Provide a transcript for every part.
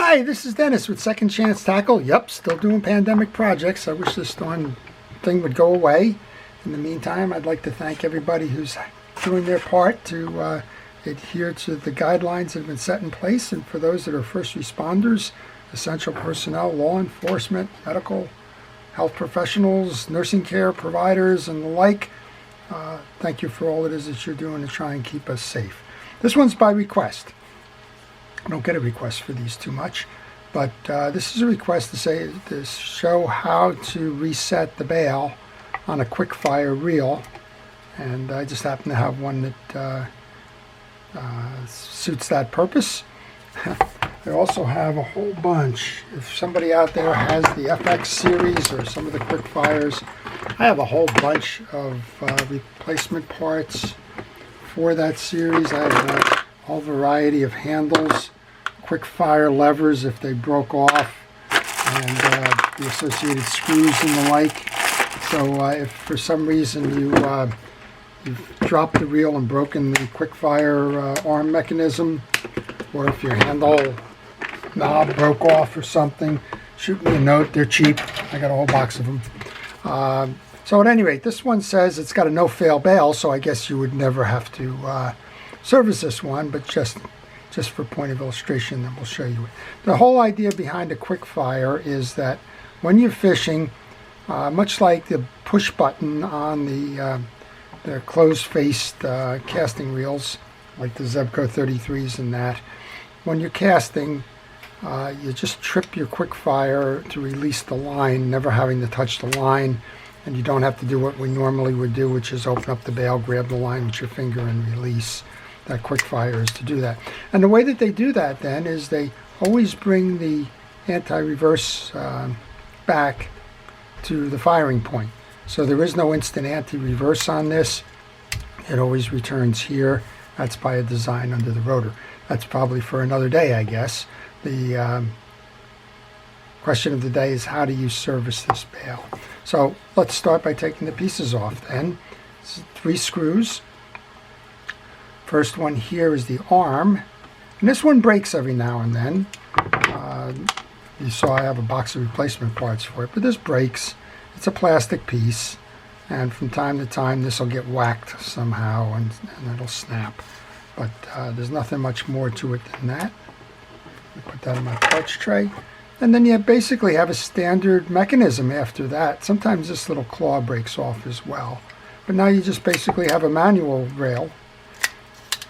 Hi, this is Dennis with Second Chance Tackle. Yep, still doing pandemic projects. I wish this darn thing would go away. In the meantime, I'd like to thank everybody who's doing their part to adhere to the guidelines that have been set in place. And for those that are first responders, essential personnel, law enforcement, medical, health professionals, nursing care providers, and the like, thank you for all it is that you're doing to try and keep us safe. This one's by request. I don't get a request for these too much, but this is a request to show how to reset the bail on a Quickfire reel, and I just happen to have one that suits that purpose. I also have a whole bunch. If somebody out there has the FX series or some of the Quickfires, I have a whole bunch of replacement parts for that series. I have a whole variety of handles, Quickfire levers if they broke off, and the associated screws and the like. So if for some reason you've dropped the reel and broken the Quickfire arm mechanism, or if your handle knob broke off or something, shoot me a note. They're cheap. I got a whole box of them. So at any rate, this one says it's got a no-fail bail, so I guess you would never have to service this one, but just for point of illustration, then we'll show you it. The whole idea behind a Quickfire is that when you're fishing, much like the push button on the closed-faced casting reels, like the Zebco 33s and that, when you're casting, you just trip your Quickfire to release the line, never having to touch the line, and you don't have to do what we normally would do, which is open up the bail, grab the line with your finger, and release. That Quickfire is to do that. And the way that they do that then is they always bring the anti-reverse back to the firing point. So there is no instant anti-reverse on this. It always returns here. That's by a design under the rotor. That's probably for another day, I guess. The question of the day is, how do you service this bail? So let's start by taking the pieces off then. It's 3 screws. First one here is the arm, and this one breaks every now and then. You saw I have a box of replacement parts for it, but this breaks. It's a plastic piece, and from time to time this will get whacked somehow and it'll snap. But there's nothing much more to it than that. I put that in my parts tray, and then you basically have a standard mechanism after that. Sometimes this little claw breaks off as well, but now you just basically have a manual rail.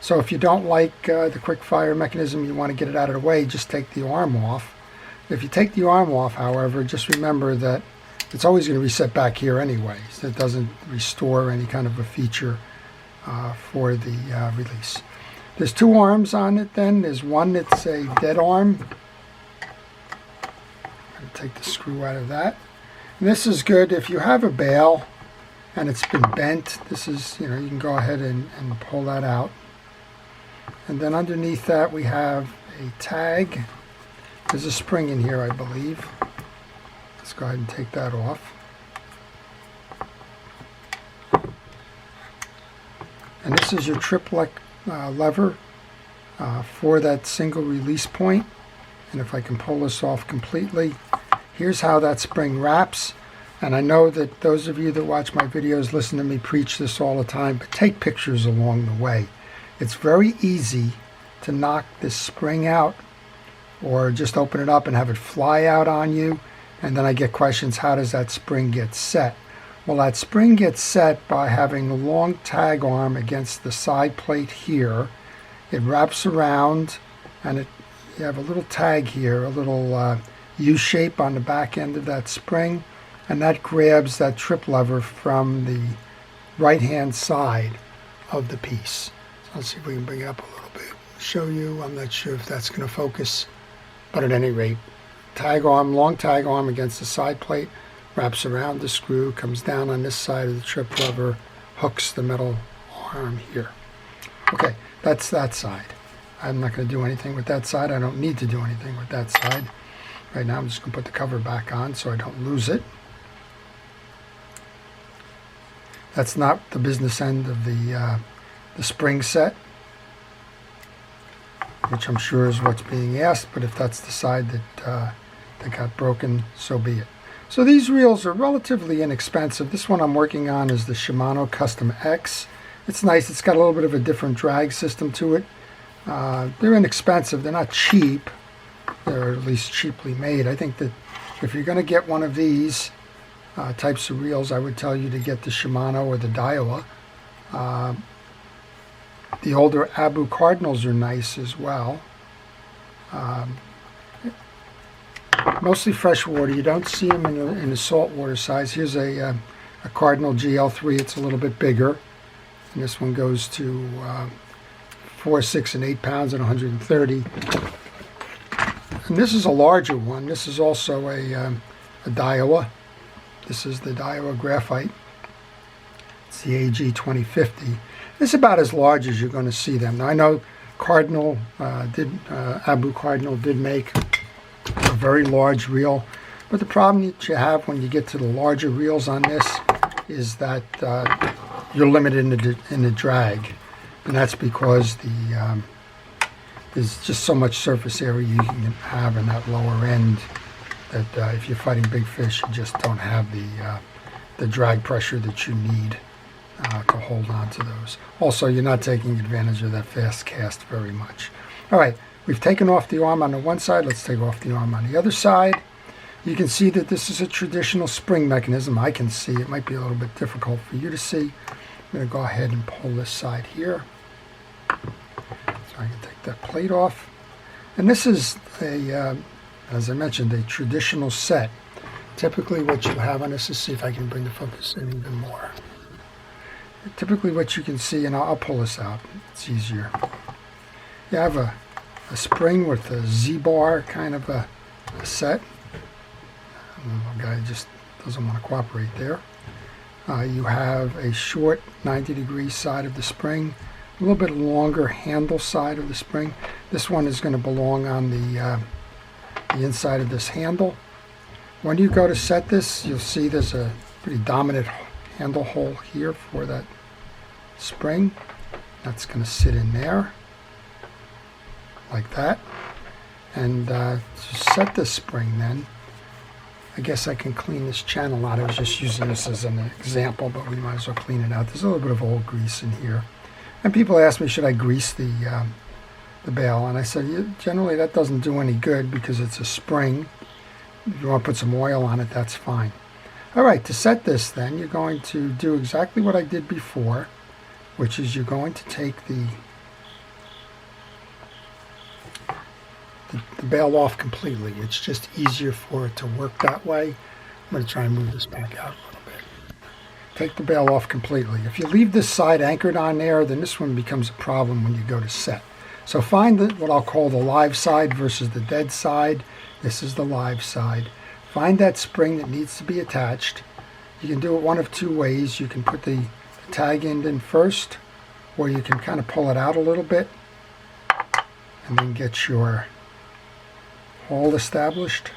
So if you don't like the Quickfire mechanism, you want to get it out of the way, just take the arm off. If you take the arm off, however, just remember that it's always going to reset back here anyway. So it doesn't restore any kind of a feature for the release. There's 2 arms on it then. There's one that's a dead arm. I'm going to take the screw out of that. And this is good if you have a bail and it's been bent. This is, you can go ahead and pull that out. And then underneath that we have a tag. There's a spring in here, I believe. Let's go ahead and take that off. And this is your triplet lever for that single release point. And if I can pull this off completely, here's how that spring wraps. And I know that those of you that watch my videos listen to me preach this all the time, but take pictures along the way. It's very easy to knock this spring out or just open it up and have it fly out on you. And then I get questions, how does that spring get set? Well, that spring gets set by having a long tag arm against the side plate here. It wraps around, and you have a little tag here, a little U shape on the back end of that spring, and that grabs that trip lever from the right-hand side of the piece. Let's see if we can bring it up a little bit, show you. I'm not sure if that's going to focus, but at any rate, tag arm, long tag arm against the side plate, wraps around the screw, comes down on this side of the trip lever, hooks the metal arm here. Okay, that's that side. I'm not going to do anything with that side. I don't need to do anything with that side. Right now I'm just going to put the cover back on so I don't lose it. That's not the business end of the spring set. which I'm sure is what's being asked, but if that's the side that got broken, so be it. So these reels are relatively inexpensive. This one I'm working on is the Shimano Custom X. It's nice. It's got a little bit of a different drag system to it. They're inexpensive. They're not cheap. They're at least cheaply made. I think that if you're going to get one of these types of reels, I would tell you to get the Shimano or the Daiwa. The older Abu Cardinals are nice as well. Mostly freshwater. You don't see them in the saltwater size. Here's a Cardinal GL3. It's a little bit bigger. And this one goes to 4, 6, and 8 pounds at 130. And this is a larger one. This is also a Daiwa. This is the Daiwa Graphite. It's the AG 2050. It's about as large as you're going to see them. Now I know Abu Cardinal did make a very large reel, but the problem that you have when you get to the larger reels on this is that you're limited in the drag, and that's because there's just so much surface area you can have in that lower end that if you're fighting big fish, you just don't have the drag pressure that you need to hold on to those. Also, you're not taking advantage of that fast cast very much. All right, we've taken off the arm on the one side. Let's take off the arm on the other side. You can see that this is a traditional spring mechanism. I can see. It might be a little bit difficult for you to see. I'm going to go ahead and pull this side here so I can take that plate off. And this is as I mentioned, a traditional set. Typically what you have on this, let's see if I can bring the focus in even more. Typically what you can see, and I'll pull this out, it's easier. You have a spring with a Z-bar kind of a set. The little guy just doesn't want to cooperate there. You have a short 90-degree side of the spring, a little bit longer handle side of the spring. This one is going to belong on the inside of this handle. When you go to set this, you'll see there's a pretty dominant handle hole here for that spring. That's going to sit in there like that. And to set this spring then, I guess I can clean this channel out. I was just using this as an example, but we might as well clean it out. There's a little bit of old grease in here. And people ask me, should I grease the bail? And I said, generally that doesn't do any good because it's a spring. If you want to put some oil on it, that's fine. All right, to set this then, you're going to do exactly what I did before, which is you're going to take the bail off completely. It's just easier for it to work that way. I'm going to try and move this back out a little bit. Take the bail off completely. If you leave this side anchored on there, then this one becomes a problem when you go to set. So find what I'll call the live side versus the dead side. This is the live side. Find that spring that needs to be attached. You can do it one of two ways. You can put the tag end in first, or you can kind of pull it out a little bit and then get your hole established.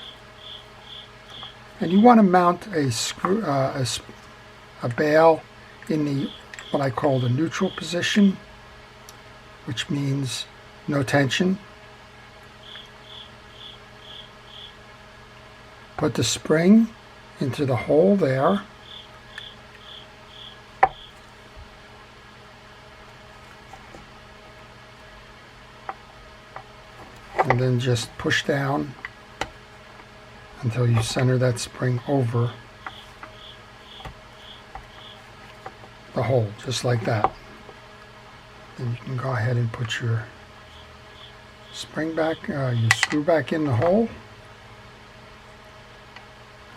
And you want to mount a screw, a bail in the what I call the neutral position, which means no tension. Put the spring into the hole there. And then just push down until you center that spring over the hole, just like that. Then you can go ahead and put your spring back, your screw back in the hole.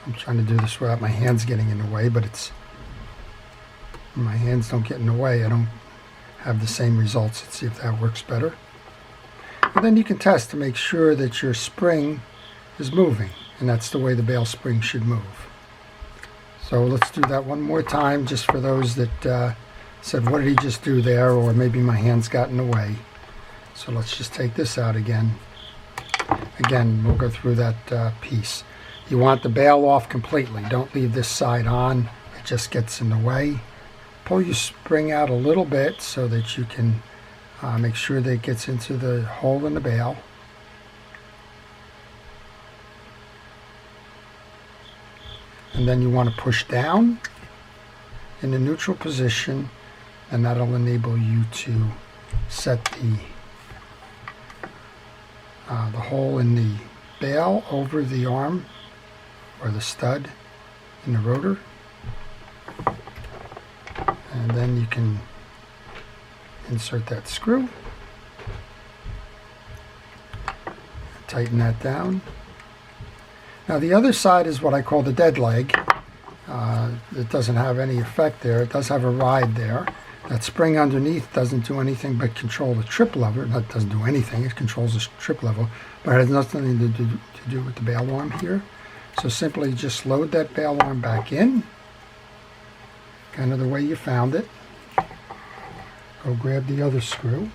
I'm trying to do this without my hands getting in the way, but my hands don't get in the way, I don't have the same results. Let's see if that works better. But then you can test to make sure that your spring is moving, and that's the way the bail spring should move. So let's do that one more time, just for those that said, what did he just do there? Or maybe my hands got in the way. So let's just take this out again. Again, we'll go through that piece. You want the bail off completely. Don't leave this side on. It just gets in the way. Pull your spring out a little bit so that you can Make sure that it gets into the hole in the bail. And then you want to push down in the neutral position, and that'll enable you to set the hole in the bail over the arm or the stud in the rotor. And then you can insert that screw, tighten that down. Now the other side is what I call the dead leg. It doesn't have any effect there. It does have a ride there. That spring underneath doesn't do anything but control the trip lever. That doesn't do anything. It controls the trip level, but it has nothing to do with the bail arm here. So simply just load that bail arm back in, kind of the way you found it. Go grab the other screw,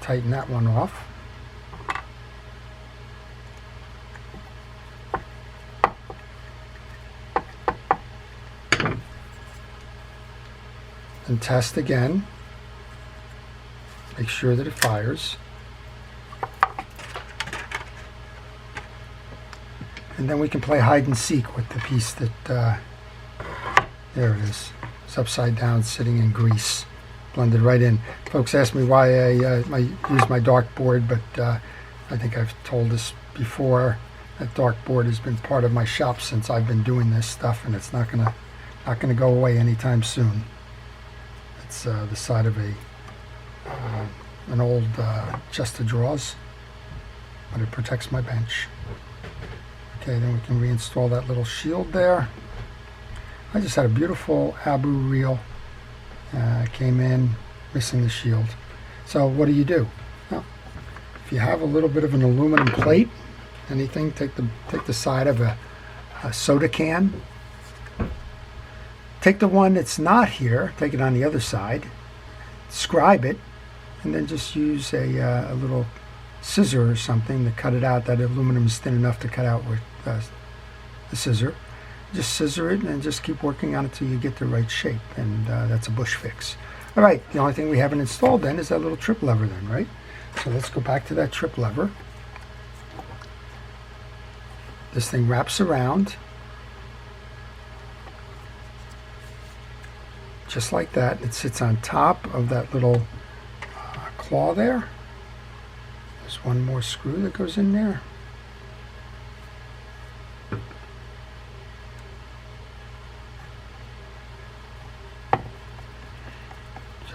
tighten that one off. And test again. Make sure that it fires. And then we can play hide and seek with the piece that, there it is. It's upside down, sitting in grease, blended right in. Folks ask me why I use my dartboard, but I think I've told this before. That dartboard has been part of my shop since I've been doing this stuff, and it's not gonna go away anytime soon. It's the side of an old chest of drawers, but it protects my bench. Okay, then we can reinstall that little shield there. I just had a beautiful Abu reel. Came in missing the shield. So what do? Well, if you have a little bit of an aluminum plate, anything, take the side of a soda can. Take the one that's not here, take it on the other side, scribe it, and then just use a little scissor or something to cut it out. That aluminum is thin enough to cut out with the scissor. Just scissor it and just keep working on it till you get the right shape, and that's a bush fix. All right, the only thing we haven't installed then is that little trip lever then, right? So let's go back to that trip lever. This thing wraps around. Just like that. It sits on top of that little claw there. There's one more screw that goes in there.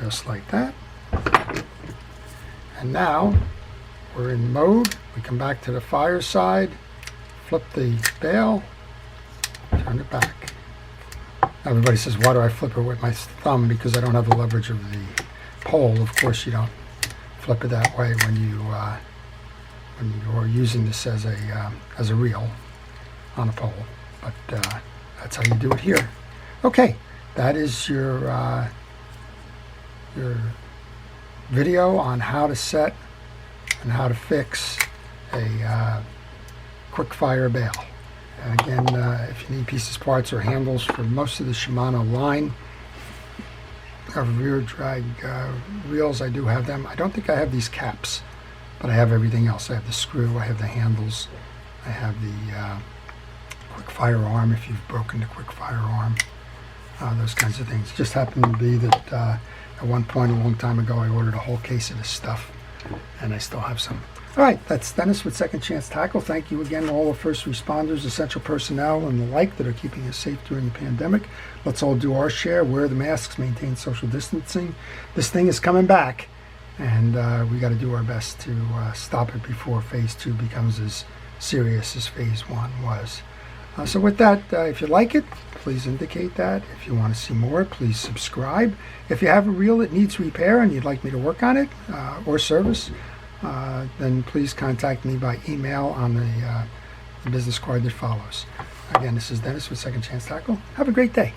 Just like that. And now we're in mode. We come back to the fire side, flip the bail, turn it back. Everybody says, why do I flip it with my thumb? Because I don't have the leverage of the pole. Of course, you don't flip it that way when you're using this as a reel on a pole. But that's how you do it here. Okay, that is your video on how to set and how to fix a quick fire bail. And again, if you need pieces, parts, or handles for most of the Shimano line of rear drag reels, I do have them. I don't think I have these caps, but I have everything else. I have the screw, I have the handles, I have the quick fire arm if you've broken the quick fire arm, those kinds of things. It just happened to be that at one point a long time ago I ordered a whole case of this stuff, and I still have some. All right, that's Dennis with Second Chance Tackle. Thank you again to all the first responders, essential personnel, and the like that are keeping us safe during the pandemic. Let's all do our share, wear the masks, maintain social distancing. This thing is coming back, and we got to do our best to stop it before Phase 2 becomes as serious as Phase 1 was. So with that, if you like it, please indicate that. If you want to see more, please subscribe. If you have a reel that needs repair and you'd like me to work on it or service, then please contact me by email on the business card that follows. Again, this is Dennis with Second Chance Tackle. Have a great day.